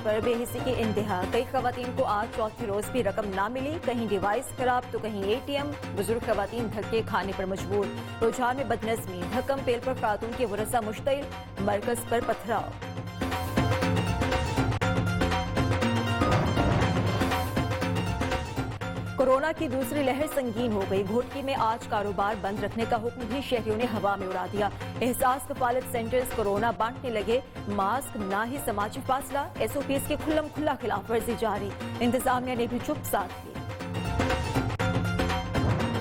पर बेहिसी की इंतहा। कई खवातीन को आज चौथे रोज भी रकम ना मिली, कहीं डिवाइस खराब तो कहीं ATM। बुजुर्ग खवातीन धक्के खाने पर मजबूर। रुझान में बदनज़मी, धक्कम पेल पर खातून के वरसा मुश्तिल, मरकज पर पथराव। कोरोना की दूसरी लहर संगीन हो गई। घोटकी में आज कारोबार बंद रखने का हुक्म भी शहरियों ने हवा में उड़ा दिया। एहसास कफालत सेंटर्स कोरोना बांटने लगे, मास्क ना ही समाजी फासला, SOPs की खुल्लम खुल्ला खिलाफ वर्जी जारी। इंतजामिया ने भी चुप साध ली।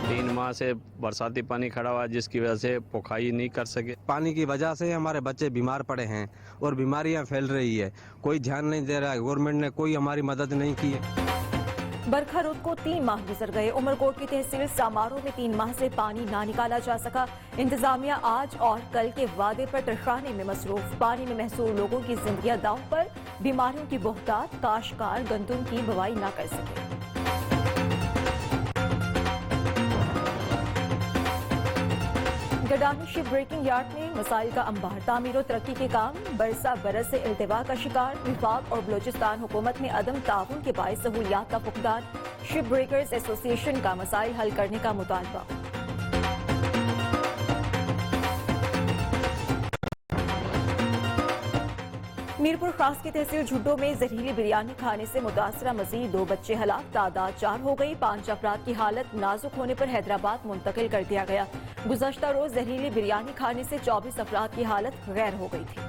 3 माह से बरसाती पानी खड़ा हुआ, जिसकी वजह से पुखाई नहीं कर सके। पानी की वजह से हमारे बच्चे बीमार पड़े हैं और बीमारियां फैल रही है। कोई ध्यान नहीं दे रहा है, गवर्नमेंट ने कोई हमारी मदद नहीं की है। बरखा रुत को 3 माह गुजर गए। उमरकोट की तहसील सामारो में 3 माह से पानी ना निकाला जा सका। इंतजामिया आज और कल के वादे पर तरखाने में मसरूफ। पानी में महसूर लोगों की जिंदगियां दांव पर, बीमारियों की बोहतात, काश्तकार गंदुम की बुवाई ना कर सके। गडानी शिप ब्रेकिंग यार्ड में मसाइल का अंबार। तामीर और तरक्की के काम बरसा बरस से इल्तिवा का शिकार। विफाक और बलोचिस्तान हुकूमत में अदम ताउन के बायस सहूलियात का फुकदान। शिप ब्रेकर्स एसोसिएशन का मसाइल हल करने का मुतालबा। मीरपुर खास की तहसील झुड्डो में जहरीली बिरयानी खाने से मुतासरा मजीद 2 बच्चे हलाक, तादाद 4 हो गई। 5 अफराद की हालत नाजुक होने पर हैदराबाद मुंतकिल कर दिया गया। गुज़श्ता रोज जहरीली बिरयानी खाने से 24 अफराद की हालत गैर हो गई थी।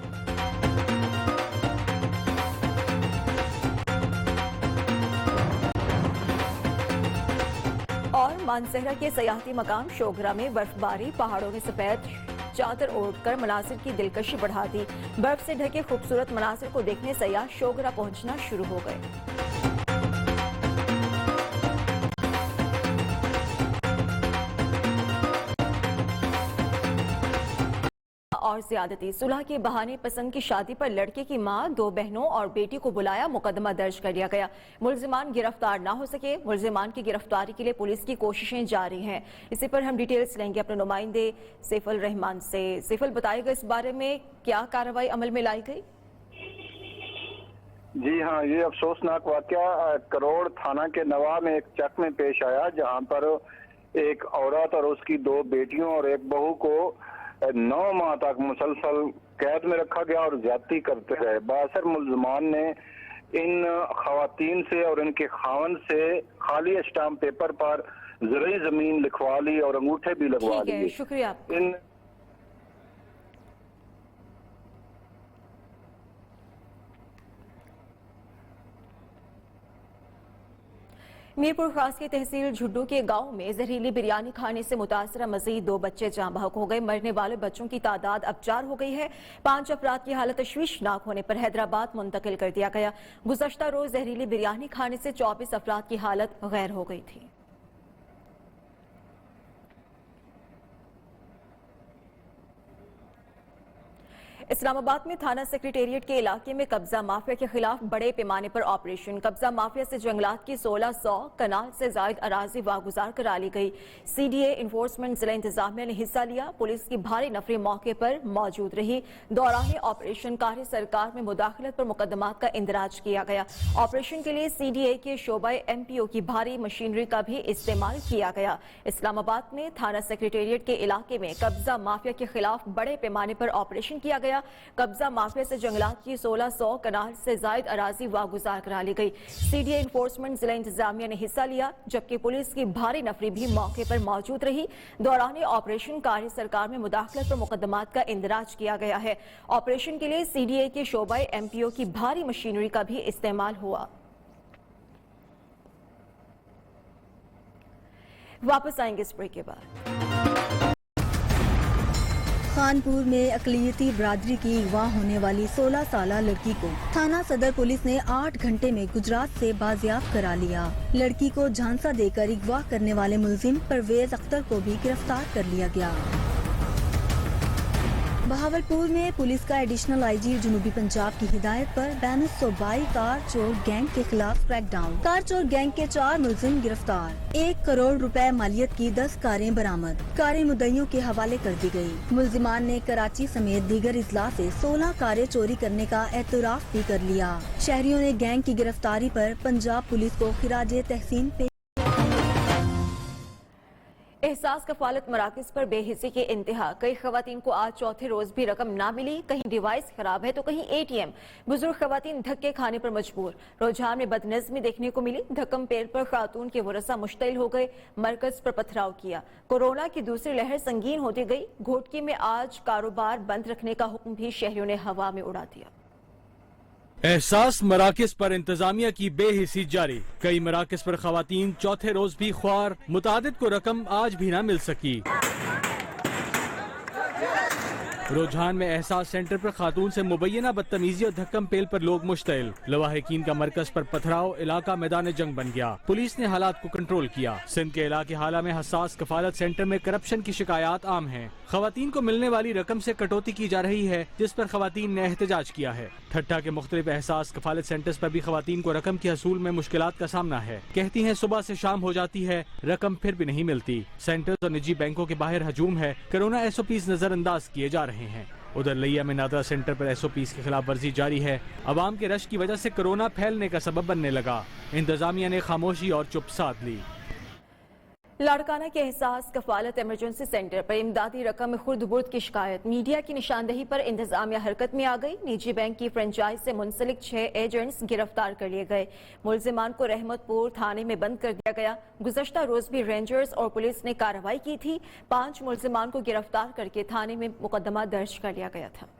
और मानसहरा के सयाहती मकाम शोघरा में बर्फबारी, पहाड़ों में सफेद चादर ओढ़कर मनासिर की दिलकशी बढ़ा दी। बर्फ से ढके खूबसूरत मनासिर को देखने सयाह शोघरा पहुंचना शुरू हो गए। और ज्यादती, सुलह के बहाने पसंद की शादी पर लड़के की मां, 2 बहनों और बेटी को बुलाया, मुकदमा दर्ज कर लिया गया। मुलजिमान गिरफ्तार ना हो सके। मुलजिमान की गिरफ्तारी के लिए पुलिस की कोशिशें जारी हैं। इसी पर हम डिटेल्स लेंगे अपने नुमाइंदे सैफुल रहमान से। सैफुल, बताइएगा इस बारे में क्या कार्रवाई अमल में लाई गई? जी हाँ, ये अफसोसनाक वाकया करोड़ थाना के नवा में एक चक में पेश आया, जहां पर एक औरत और उसकी 2 बेटियों और एक बहू को 9 माह तक मुसलसल कैद में रखा गया और ज्यादती करते रहे। बासर मुलजमान ने इन खवातीन से और इनके खावन से खाली स्टाम्प पेपर पर ज़रूरी जमीन लिखवा ली और अंगूठे भी लगवा लिए। शुक्रिया। मीरपुर खास की तहसील झुड्डू के गांव में जहरीली बिरयानी खाने से मुतासरा मजीद 2 बच्चे जाँ बहक हो गए। मरने वाले बच्चों की तादाद अब 4 हो गई है। 5 अफराद की हालत तशवीशनाक होने पर हैदराबाद मुंतकिल कर दिया गया। गुज़श्ता रोज जहरीली बिरयानी खाने से 24 अफराद की हालत गैर हो गई थी। इस्लामाबाद में थाना सेक्रेटेरिएट के इलाके में कब्जा माफिया के खिलाफ बड़े पैमाने पर ऑपरेशन। कब्जा माफिया से जंगलात की 1600 कनाल से जायद अराजी वागुजार करा ली गई। CDA इन्फोर्समेंट जिला इंतजामिया ने हिस्सा लिया। पुलिस की भारी नफरी मौके पर मौजूद रही। दौरान ऑपरेशन कार्य सरकार में मुदाखलत पर मुकदमात का इंदराज किया गया। ऑपरेशन के लिए CDA के शोबा MPO की भारी मशीनरी का भी इस्तेमाल किया गया। इस्लामाबाद में थाना सेक्रेटेरिएट के इलाके में कब्जा माफिया के खिलाफ बड़े पैमाने पर ऑपरेशन किया गया। कब्जा माफिया से जंगलात की 1600 कनाल से जायद अराजी वागुजार करा ली गई। CDA इन्फोर्समेंट जिला इंतजामिया ने हिस्सा लिया, जबकि पुलिस की भारी नफरी भी मौके पर मौजूद रही। दौरान ऑपरेशन कार्य सरकार में मुदाखलत पर मुकदमात का इंदराज किया गया है। ऑपरेशन के लिए CDA के शोबा MPO की भारी मशीनरी का भी इस्तेमाल हुआ। वापस आएंगे इस ब्रेक के बाद। खानपुर में अकलियती बरादरी की अगवा होने वाली 16 साला लड़की को थाना सदर पुलिस ने 8 घंटे में गुजरात से बाजियाब करा लिया। लड़की को झांसा देकर अगवा करने वाले मुलजिम परवेज अख्तर को भी गिरफ्तार कर लिया गया। बहावलपुर में पुलिस का एडिशनल आईजी जनूबी पंजाब की हिदायत पर बैनस सूबाई कार चोर गैंग के खिलाफ क्रैकडाउन। कार चोर गैंग के 4 मुलजिम गिरफ्तार। 1 करोड़ रुपए मालियत की 10 कारें बरामद। कारें मुद्दइयों के हवाले कर दी गयी। मुलजिमान ने कराची समेत दीगर इजला से 16 कारें चोरी करने का एतराफ भी कर लिया। शहरियों ने गैंग की गिरफ्तारी पर पंजाब पुलिस को खिराजे तहसीन पेश। एहसास कफालत मराकज पर बेहिसी के इंतहा। कई खवातीन को आज चौथे रोज भी रकम ना मिली। कहीं डिवाइस खराब है तो कहीं ATM। बुजुर्ग खवातीन धक्के खाने पर मजबूर। रुझान में बदनज़मी देखने को मिली। धक्कम पेल पर खातून के वरसा मुश्तिल हो गए। मरकज पर पथराव किया। कोरोना की दूसरी लहर संगीन होती गई। घोटकी में आज कारोबार बंद रखने का हुक्म भी शहरियों ने हवा में उड़ा दिया। एहसास मराकज पर इंतजामिया की बेहिसी जारी। कई मराकज पर खवातीन चौथे रोज भी ख्वार। मुतादिद को रकम आज भी ना मिल सकी। रुझान में एहसास सेंटर पर खातून से मुबैना बदतमीजी और धक्कम पेल पर लोग मुश्तिल। लवाहिकीन का मरकज पर पथराव। इलाका मैदान जंग बन गया। पुलिस ने हालात को कंट्रोल किया। सिंध के इलाके हाला में हसास कफालत सेंटर में करप्शन की शिकायत आम है। खवातीन को मिलने वाली रकम से कटौती की जा रही है, जिस पर खवातीन ने एहतजाज किया है। ठट्ठा के मुख्तलिफ एहसास कफालत सेंटर्स पर भी खवातीन को रकम के हसूल में मुश्किलात का सामना है। कहती हैं सुबह से शाम हो जाती है, रकम फिर भी नहीं मिलती। सेंटर्स और निजी बैंकों के बाहर हजूम है। कोरोना SOPs नजरअंदाज किए जा रहे हैं। उधर लिया में नादरा सेंटर पर SOPs की खिलाफ वर्जी जारी है। अवाम के रश की वजह से कोरोना फैलने का सबब बनने लगा। इंतजामिया ने खामोशी और चुप साध ली। लाड़काना के एहसास कफालत इमरजेंसी सेंटर पर इमदादी रकम में खुर्द बुर्द की शिकायत। मीडिया की निशानदही पर इंतजामिया हरकत में आ गई। निजी बैंक की फ्रेंचाइज से मुंसलिक 6 एजेंट्स गिरफ्तार कर लिए गए। मुलजिमान को रहमतपुर थाने में बंद कर दिया गया। गुज़श्ता रोज भी रेंजर्स और पुलिस ने कार्रवाई की थी। 5 मुलजिमान को गिरफ्तार करके थाने में मुकदमा दर्ज कर लिया गया था।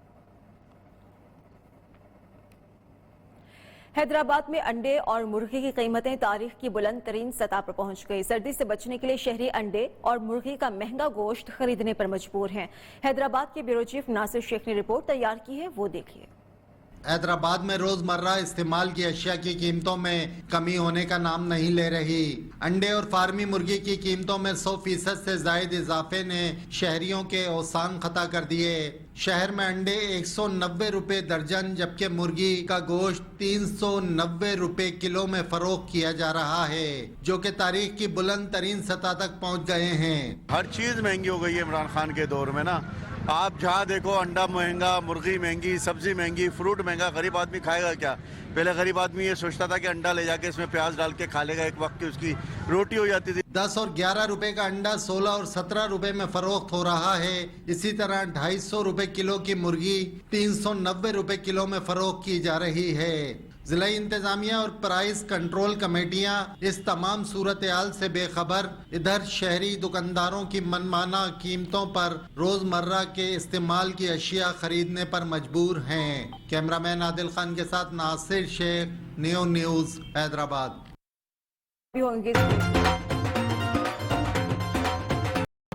हैदराबाद में अंडे और मुर्गी की कीमतें तारीख की बुलंद तरीन सतह पर पहुंच गई। सर्दी से बचने के लिए शहरी अंडे और मुर्गी का महंगा गोश्त खरीदने पर मजबूर हैं। हैदराबाद के ब्यूरो चीफ नासिर शेख ने रिपोर्ट तैयार की है, वो देखिए। हैदराबाद में रोजमर्रा इस्तेमाल की अशिया की कीमतों में कमी होने का नाम नहीं ले रही। अंडे और फार्मी मुर्गी की कीमतों में 100% से जायद इजाफे ने शहरियों के औसान खता कर दिए। शहर में अंडे 190 रुपए दर्जन जबकि मुर्गी का गोश्त 390 रुपए किलो में फरोख्त किया जा रहा है, जो कि तारीख की बुलंद तरीन सतह तक पहुंच गए हैं। हर चीज महंगी हो गई है इमरान खान के दौर में ना। आप जहाँ देखो अंडा महंगा, मुर्गी महंगी, सब्जी महंगी, फ्रूट महंगा। गरीब आदमी खाएगा क्या? पहले गरीब आदमी ये सोचता था कि अंडा ले जाके इसमें प्याज डाल के खा लेगा, एक वक्त की उसकी रोटी हो जाती थी। 10 और 11 रुपए का अंडा 16 और 17 रुपए में फरोख्त हो रहा है। इसी तरह 250 रुपए किलो की मुर्गी 390 रुपए किलो में फरोख्त की जा रही है। जिला इंतजामिया और प्राइस कंट्रोल कमेटियां इस तमाम सूरत हाल से बेखबर इधर शहरी दुकानदारों की मनमाना कीमतों पर रोजमर्रा के इस्तेमाल की अशिया खरीदने पर मजबूर हैं। कैमरामैन आदिल खान के साथ नासिर शेख, न्यू न्यूज हैदराबाद।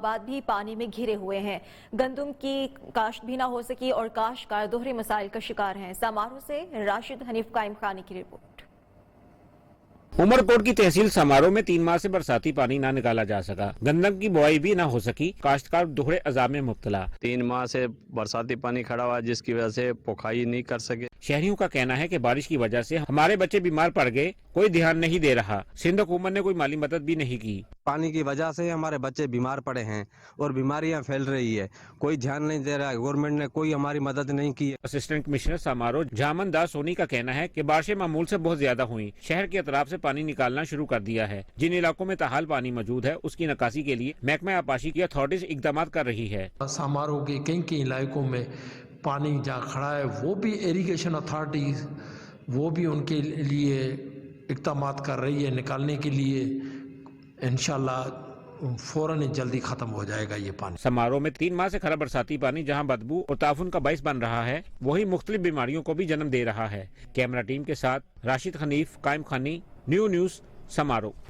बाद भी पानी में घिरे हुए हैं। गंदम की काश्त भी ना हो सकी और काश्तकार दोहरे मसाइल का शिकार हैं। समारोह से राशिद हनीफ कायम खानी की रिपोर्ट। उमरकोट की तहसील समारोह में 3 माह से बरसाती पानी ना निकाला जा सका। गंदम की बुआई भी ना हो सकी। काश्तकार दोहरे अजाब में मुब्तला। 3 माह से बरसाती पानी खड़ा हुआ, जिसकी वजह से पुखाई नहीं कर सके। शहरियों का कहना है कि बारिश की वजह से हमारे बच्चे बीमार पड़ गए, कोई ध्यान नहीं दे रहा। सिंध हुकूमत ने कोई माली मदद भी नहीं की। पानी की वजह से हमारे बच्चे बीमार पड़े हैं और बीमारियां फैल रही है, कोई ध्यान नहीं दे रहा है। गवर्नमेंट ने कोई हमारी मदद नहीं की है। असिस्टेंट कमिश्नर समारोह जामन दास सोनी का कहना है कि बारिशें मामूल से बहुत ज्यादा हुई। शहर के अतराफ से पानी निकालना शुरू कर दिया है। जिन इलाकों में ताहाल पानी मौजूद है, उसकी निकासी के लिए महकमा आपाशी की अथॉरिटीज इकदाम कर रही है। समारोह के कई इलाकों में पानी जहाँ खड़ा है, वो भी इरिगेशन अथॉरिटीज वो भी उनके लिए इकदाम कर रही है निकालने के लिए। इंशाल्लाह फौरन जल्दी खत्म हो जाएगा ये पानी। समारोह में 3 माह से खरा बरसाती पानी जहां बदबू और ताफुन का बाइस बन रहा है, वही मुख्तलिफ बीमारियों को भी जन्म दे रहा है। कैमरा टीम के साथ राशिद हनीफ, कायम खानी, न्यू न्यूज समारोह।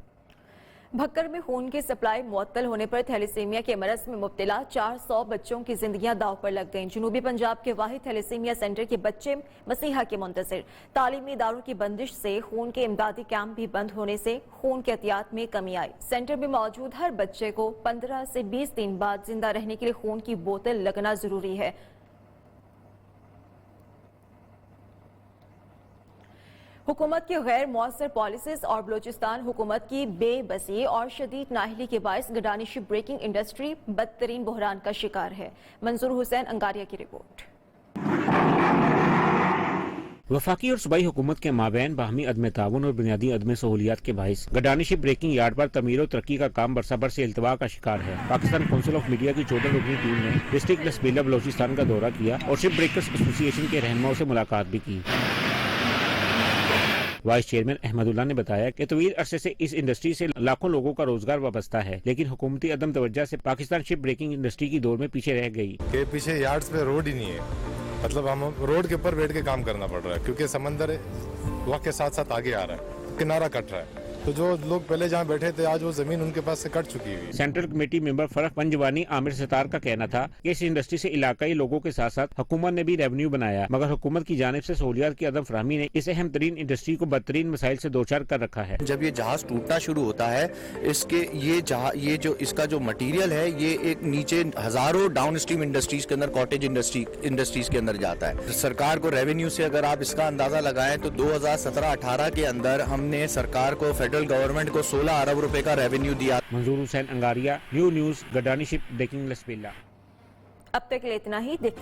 भक्कर में खून की सप्लाई मुअत्तल होने पर थैलेसीमिया के मरज में मुब्तला 400 बच्चों की जिंदगियां दाव पर लग गईं। जनूबी पंजाब के वाहिद थैलेसीमिया सेंटर के बच्चे मसीहा के मुंतज़िर। तालीमी इदारों की बंदिश से खून के इमदादी कैंप भी बंद होने से खून के एहतियात में कमी आई। सेंटर में मौजूद हर बच्चे को 15 से 20 दिन बाद जिंदा रहने के लिए खून की बोतल लगना जरूरी है। हुकूमत की गैर मौसर पॉलिसीज और बलूचिस्तान हुकूमत की बेबसी और शदीद नाअहली के बायस गडानी शिप ब्रेकिंग इंडस्ट्री बदतरीन बहरान का शिकार है। मंजूर हुसैन अंगारिया की रिपोर्ट। वफाकी और सूबाई हुकूमत के माबैन बाहमी अदम ताउन और बुनियादी अदम सहूलियात के बाइस गडानी शिप ब्रेकिंग यार्ड पर तमीर और तरक्की का काम बरसबर से इल्तवा का शिकार है। पाकिस्तान काउंसिल ऑफ मीडिया की 14 रुकनी टीम ने डिस्ट्रिक्ट लसबेला बलोचिस्तान का दौरा किया और शिप ब्रेकर्स एसोसिएशन के रहनुमाओं से मुलाकात भी की। वाइस चेयरमैन अहमदुल्लाह ने बताया कि तवील अरसे से इस इंडस्ट्री से लाखों लोगों का रोजगार वाबस्ता है, लेकिन हुकूमती अदम तवज्जो से पाकिस्तान शिप ब्रेकिंग इंडस्ट्री की दौड़ में पीछे रह गई। के पीछे यार्ड्स पे रोड ही नहीं है, मतलब हम रोड के ऊपर बैठ के काम करना पड़ रहा है क्योंकि समंदर वक्त के साथ साथ आगे आ रहा है, किनारा कट रहा है, तो जो लोग पहले जहाँ बैठे थे आज वो जमीन उनके पास से कट चुकी हुई है। सेंट्रल कमेटी मेंबर फरक पंजवानी आमिर सितार का कहना था कि इस इंडस्ट्री से इलाकाई लोगों के साथ साथ हुकूमत ने भी रेवेन्यू बनाया, मगर हुकूमत की जानिब से सहूलियात की अदम फराहमी ने इस अहम तरीन इंडस्ट्री को बदतरीन मसाइल से दो चार कर रखा है। जब ये जहाज टूटना शुरू होता है, इसके ये जो इसका जो मटीरियल है ये एक नीचे हजारों डाउन स्ट्रीम इंडस्ट्रीज के अंदर, कॉटेज इंडस्ट्रीज के अंदर जाता है। सरकार को रेवेन्यू से अगर आप इसका अंदाजा लगाएं तो 2017-18 के अंदर हमने सरकार को, फेडरल गवर्नमेंट को 16 अरब रुपए का रेवेन्यू दिया। Manzoor Hussain Angaria, new news, Gadani ship breaking Lasbela. अब तक के लिए इतना ही। देखते